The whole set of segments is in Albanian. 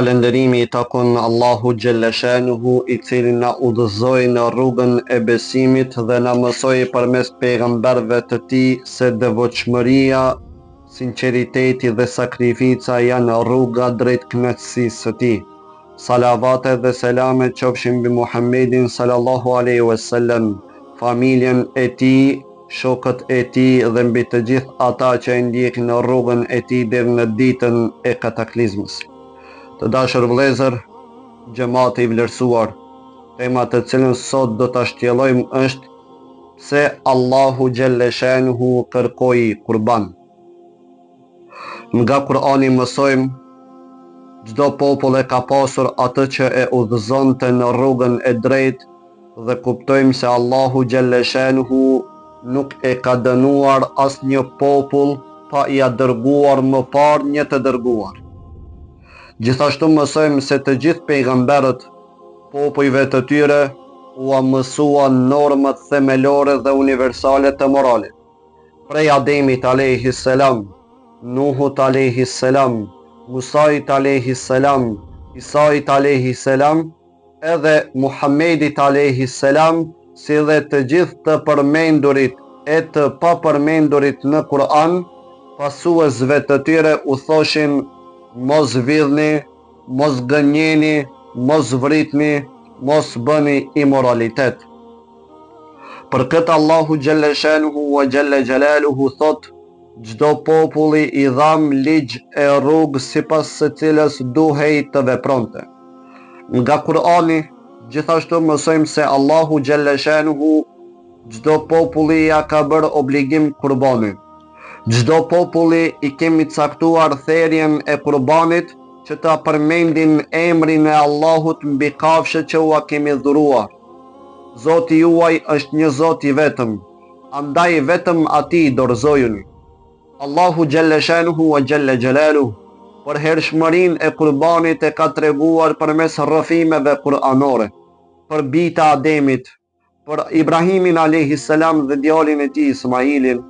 Falënderimi I takon Allahu Gjellëshanuhu, I cili na udhëzoi në rrugën e besimit dhe na mësoi përmes pejgamberëve të tij se devotshmëria, sinqeriteti dhe sakrifica janë rruga drejt kënaqësisë së tij. Salavate dhe selame qofshin mbi Muhammedin sallallahu alaihi wasallam, familjen e tij, shokët e tij dhe mbi të gjithë ata që e ndjekin në rrugën e tij deri në ditën e kataklizmës. Të dashur vëllezër, xhamati I vlerësuar, tema të cilën sot do ta shtjellojmë është pse Allahu Gjellëshanuhu kërkoi kurban. Nga Kurani mësojmë çdo popull e ka pasur atë që e udhëzonte në rrugën e drejtë dhe kuptojmë se Allahu Gjellëshanuhu nuk e ka dënuar asnjë popull pa ia dërguar më parë një të dërguar. Gjithashtu mësojmë se të gjithë pejgamberët, popujve të tyre, u mësuan normat themelore dhe universale të moralit. Prej Ademit alayhis salam, Nuhut alayhis salam, Musait alayhis salam, Isait alayhis salam, edhe Muhammedit alayhis salam, si dhe të gjithë të përmendurit e të papërmendurit në Kur'an, pasuesve të tyre u thoshin: mos vidhni, mos gënjeni, mos vritni, mos bëni imoralitet. Për këtë Allahu Gjellëshanuhu wa Gjelle Gjelaluhu thot: çdo populli I dham ligj e rrugë sipas së cilës duhej të vepronte. Nga Kur'ani gjithashtu mësojmë se Allahu Gjellëshanuhu çdo populli ja ka bërë obligim kurbanin. Çdo populli I kemi caktuar therrjen e kurbanit që ta përmendin emrin e Allahut mbi kafshët që ua kemi dhuruar. Zoti juaj është një Zot I vetëm, andaj vetëm atij dorëzojuni. Allahu Gjellëshanuhu wa Gjelle Gjelaluhu për hershmërinë e kurbanit e ka treguar përmes rrëfimeve kuranore, për bijtë e Ademit, për Ibrahimin alayhis salam dhe djalin e tij Ismailin,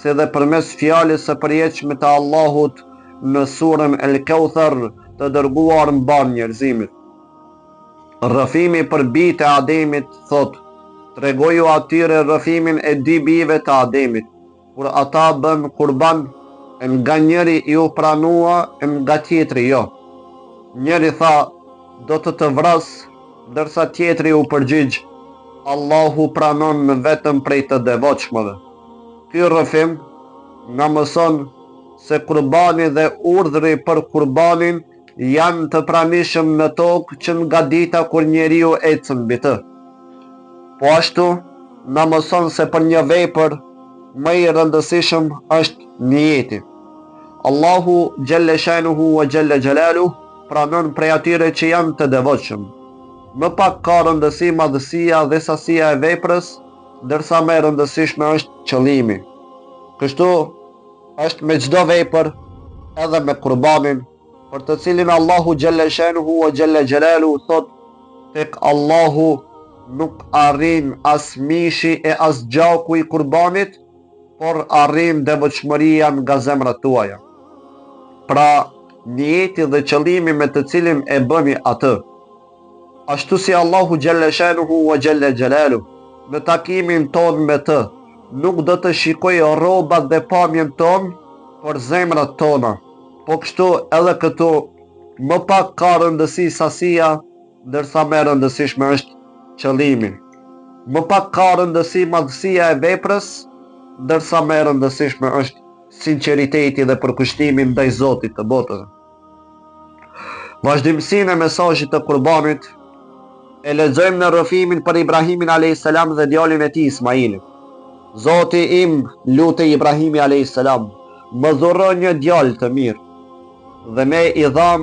se dhe përmes fjalës së përjetshme të Allahut në surën El Kauthar, të dërguar mban njerëzimit. Rrëfimi për bijtë e Ademit thot: tregoju atyre rrëfimin e dy bijve të Ademit, kur ata bën kurban, nga njëri ju pranua, nga tjetri jo. Njëri tha: do të vras, ndërsa tjetri u përgjigj: Allahu pranon vetëm prej të devotshmëve. Ky rrëfim na mëson se kurbani dhe urdhri për kurbanin janë të pranishëm në tokë që nga dita kur njeriu ecën mbi të. Po ashtu na mëson se për një vepër më I rëndësishëm është niyeti. Allahu Gjellëshanuhu wa Gjelle Gjelaluhu pranon prej atyre që janë të devotshëm. Më pak ka rëndësi madhësia dhe sasia e veprës, ndërsa më e rëndësishme është qëllimi. Kështu është me çdo vepër, edhe me kurbanin, për të cilin Allahu Gjellëshanuhu wa Gjelle Gjelaluhu thot: tek Allahu nuk arrin as mishi e as gjaku I kurbanit, por arrin devotshmëria nga zemrat tuaja. Pra, niyeti dhe qëllimi me të cilin e bëni atë. Ashtu si Allahu Gjellëshanuhu wa Gjelle Gjelaluhu në takimin ton me të nuk do të shikoj rrobat dhe pamjen ton, por zemrat tona. Po kështu edhe këtu më pak ka rëndësi sasia, ndërsa më e rëndësishme është qëllimi. Më pak ka rëndësi madhësia e veprës, ndërsa më e rëndësishme është sinqeriteti dhe përkushtimi ndaj Zotit të botës. Vazhdimsinë e mesazhit të kurbanit e lexojmë në rrëfimin për Ibrahimin alayhis salam dhe djalin e tij Ismailin. Zoti im, lutej Ibrahimi alayhis salam, më dhuro një djalë të mirë, dhe ne I dham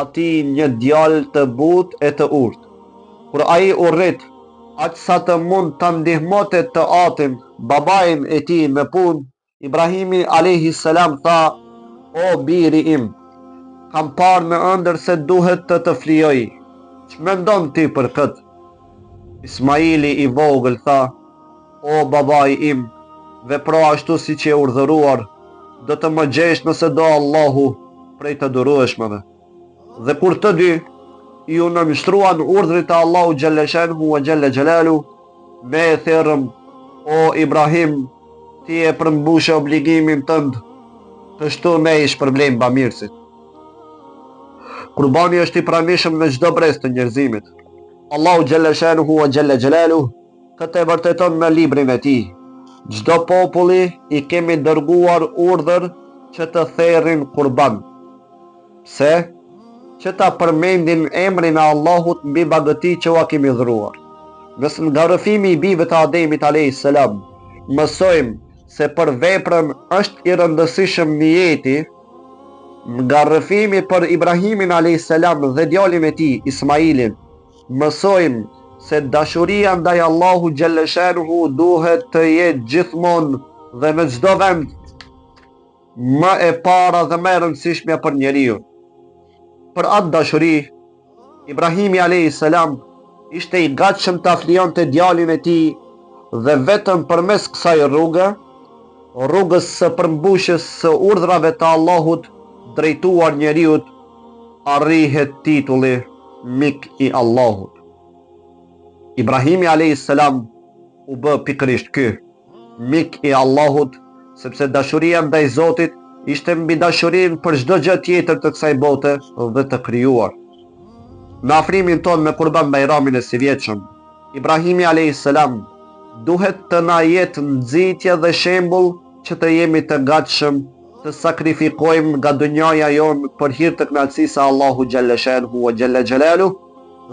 atij një djalë të butë e të urtë. Kur ai u rrit, aq sa të mund ta ndihmonte të atin, babain e tij me punë, Ibrahimi alayhis salam tha: o biri im, kam parë në ëndër se duhet të flijoj. Ç'mendon ti për këtë? Ismaili I vogël tha: o babai im, vepro ashtu siç je urdhëruar, do të më gjesh nëse do Allahu prej të durueshmëve. Dhe kur të dy ju nënshtruan urdhrit të Allahu Gjellëshanhu wa Gjelle Gjelalu, ne e therëm: o Ibrahim, ti e përmbushe obligimin tënd, kështu ne i shpërblejmë bamirësit. Kurbani është i pranishëm në çdo brez të njerëzimit. Allahu Gjellëshanhu wa Gjelle Gjelalu këtë e vërteton në librin e tij. Çdo populli i kemi dërguar urdhër që të therrin kurban. Pse? Që ta përmendin emrin e Allahut mbi bagëti që ua kemi dhruar. Nëse nga rrëfimi i bijve të Ademit a.s. mësojmë se për veprën është i rëndësishëm niyeti, nga rrëfimi për Ibrahimin a.s. dhe djalin e tij Ismailin, mësojmë se dashuria ndaj Allahu Gjellëshanhu duhet të jetë gjithmonë dhe në çdo vend më e para dhe më e rëndësishmja për njeriu. Për atë dashuri, Ibrahimi a.s. ishte i gatshëm të aflijonte djalin e tij dhe vetëm përmes kësaj rrugës së përmbushjes së urdhrave të Allahut drejtuar njeriut, arrihet titulli mik i Allahut. Ibrahimi a.s. u bë pikërisht ky, mik i Allahut, sepse dashuria ndaj Zotit ishte mbi dashurinë për çdo gjë tjetër të kësaj bote dhe të krijuar. Në afrimin tonë me Kurban Bajramin e Sivjetshëm, Ibrahimi a.s. duhet të na jetë nxitje dhe shembull që të jemi të gatshëm të sakrifikojmë nga dunjaja jonë për hir të kënaqësisë së Allahu Gjellëshanhu wa Gjelle Gjelalu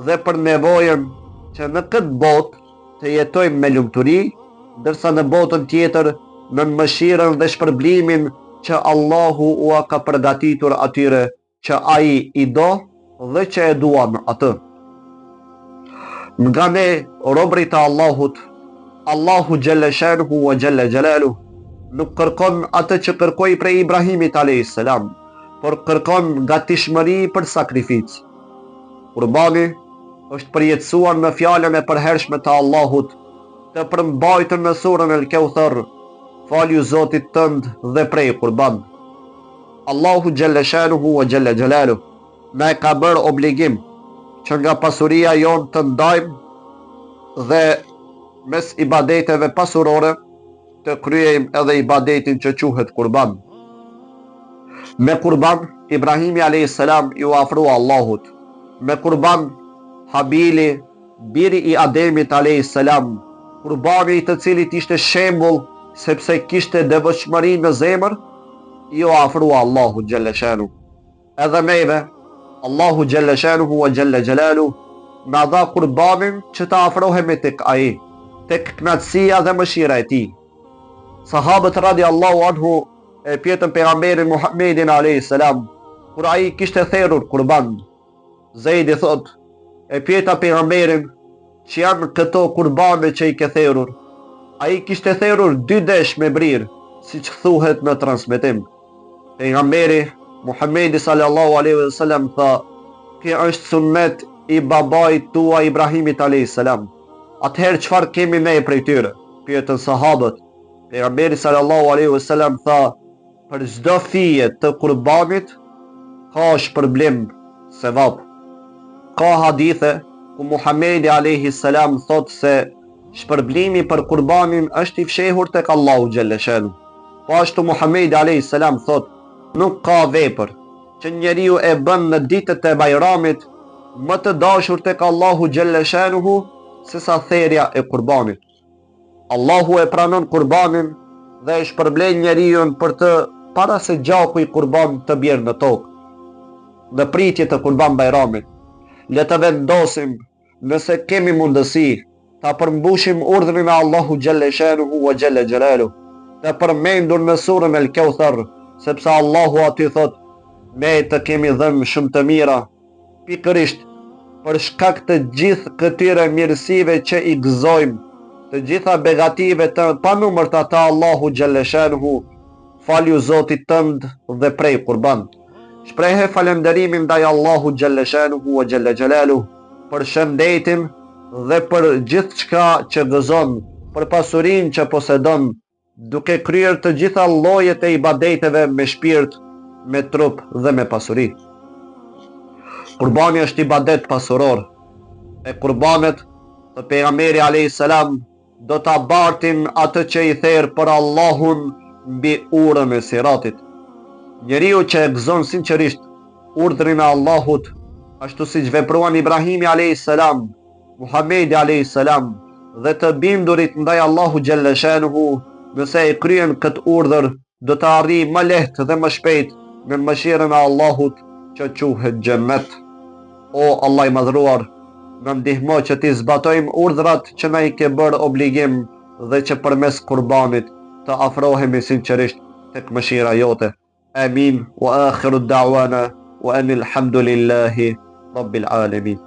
dhe për nevojën që në këtë botë të jetojmë me lumturi, ndërsa në botën tjetër në mëshirën dhe shpërblimin që Allahu ua ka përgatitur atyre që ai i do dhe që e duan atë. Nga ne, robërit e Allahut, Allahu Gjellëshanhu wa Gjelle Gjelalu nuk kërkon atë që kërkoi prej Ibrahimit a.s., por kërkon gatishmëri për sakrificë. Kurbani është përjetësuar në fjalën e përhershme të Allahut, të përmbajtur në surën El Kauthar: falju Zotit tënd dhe prej kurban. Allahu Gjellëshanhu wa Gjelle Gjelalu na e ka bërë obligim që nga pasuria jonë të ndajmë dhe mes ibadeteve pasurore të kryejmë edhe ibadetin që quhet kurban. Me kurban, Ibrahimi a.s. ju afrua Allahut. Me kurban, Habili, biri i Ademit a.s., kurbani i të cilit ishte shembull sepse kishte devotshmëri në zemër, ju afrua Allahu Gjellëshanhu. Edhe neve, Allahu Gjellëshanhu wa Gjelle Gjelalu na dha kurbanin që të afrohemi tek ai, tek kënaqësia dhe mëshira e tij. Sahabët radiallahu anhu e pyetën pejgamberin Muhammedin a.s. kur ai kishte therrur kurban. Zejdi thot: e pyeta pejgamberin që janë këto kurbane që i ke therrur. Ai kishte therrur 2 desh me brir, siç thuhet në transmetim. Pejgamberi Muhammedi sallallahu alaihi wasallam tha: kjo është sunnet i babait tuaj Ibrahimit a.s. Atëherë çfarë kemi ne prej tyre? Pyetën sahabët. Pejgamberi sallallahu alaihi wasallam tha: për çdo fije të kurbanit ka shpërblim, sevap. Ka hadithe ku Muhammedi a.s. thot se shpërblimi për kurbanin është i fshehur tek Allahu Gjellëshanhu. Po ashtu Muhammedi a.s. thot: nuk ka vepër që njeriu e bën në ditët e Bajramit më të dashur tek Allahu Gjellëshanhu se sa therrja e kurbanit. Allahu e pranon kurbanin dhe e shpërblen njeriu për të para se gjaku i kurban të bjerë në tokë. Në pritje të Kurban Bajramit, le të vendosim nëse kemi mundësi ta përmbushim urdhrin e Allahu Gjellëshanhu wa Gjelle Gjelalu, të përmendur në surën El Kauthar, sepse Allahu aty thot: ne të kemi dhënë shumë të mira, pikërisht për shkak të gjithë këtyre mirësive që i gëzojmë, të gjitha begative të panumërta të Allahu Gjellëshanhu, falju Zotit tënd dhe prej kurban. Shprehe falënderimin ndaj Allahu Gjellëshanhu wa Gjelle Gjelalu për shëndetin dhe për gjithçka që gëzon, për pasurinë që posedon, duke kryer të gjitha llojet e ibadeteve me shpirt, me trup dhe me pasuri. Kurbani është ibadet pasuror. E kurbanet të pejgamberi alayhis salam do ta bartin atë që i therr për Allahun mbi urën e Siratit. Njeriu që e gëzon sinqerisht urdhrin e Allahut, ashtu siç vepruan Ibrahimi alayhis salam, Muhamedi alayhis salam dhe të bindurit ndaj Allahu xhalla shanuhu, nëse e kryen këtë urdhër, do të arrijë më lehtë dhe më shpejt me mëshirën e Allahut që quhet xhennet. O Allah i madhruar, na ndihmo që ti zbatojmë urdhrat që na i ke bërë obligim dhe që përmes kurbanit të afrohemi sinqerisht tek mëshira jote. Amin. Wa akhiru da'wana wa anil hamdulillahi rabbil alamin.